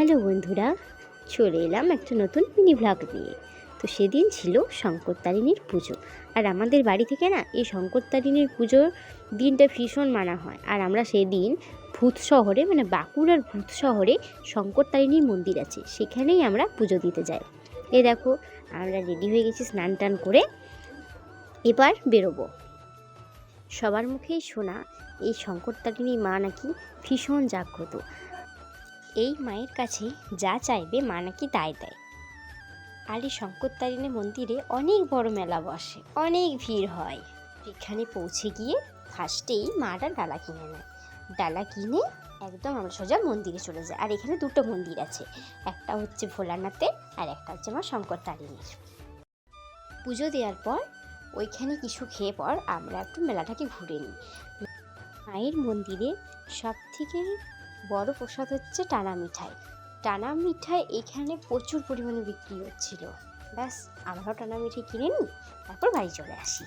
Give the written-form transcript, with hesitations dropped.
Hello বন্ধুরা, চলে এলাম একটা নতুন মিনি ব্লগ নিয়ে। তো সেদিন ছিল শঙ্করতারিণীর পুজো, আর আমাদের বাড়ি থেকে না এই শঙ্করতারিণীর পুজোর দিনটা ভীষণ মানা হয়। আর আমরা সেদিন ভূত শহরে মানে বাঁকুড়ার ভূত শহরে শঙ্করতারিণীর মন্দির আছে, সেখানেই আমরা পুজো দিতে যাই। এ দেখো, আমরা রেডি হয়ে গেছি স্নান টান করে, এবার বেরোবো। সবার মুখেই শোনা এই শঙ্করতারিণী মা নাকি ভীষণ জাগ্রত। এই মায়ের কাছে যা চাইবে মা নাকি তাই দেয়। আর এই শঙ্করতারিণী মন্দিরে অনেক বড় মেলা বসে, অনেক ভিড় হয়। এখানে পৌঁছে গিয়ে ফার্স্টেই মাটা ডালা কিনে নেয়। ডালা কিনে একদম আমরা সোজা মন্দিরে চলে যাই। আর এখানে দুটো মন্দির আছে, একটা হচ্ছে ভোলানাথের আর একটা হচ্ছে মা শঙ্করতারিণীর। পুজো দেওয়ার পর ওইখানে কিছু খেয়ে পর আমরা একটু মেলাটাকে ঘুরে নিই। মায়ের মন্দিরে সবথেকে বড় প্রসাদ হচ্ছে টানা মিঠাই। টানা মিঠাই এখানে প্রচুর পরিমাণে বিক্রি হচ্ছিল। ব্যাস আমরাও টানা মিঠাই কিনে নিই, তারপর বাড়ি চলে আসি।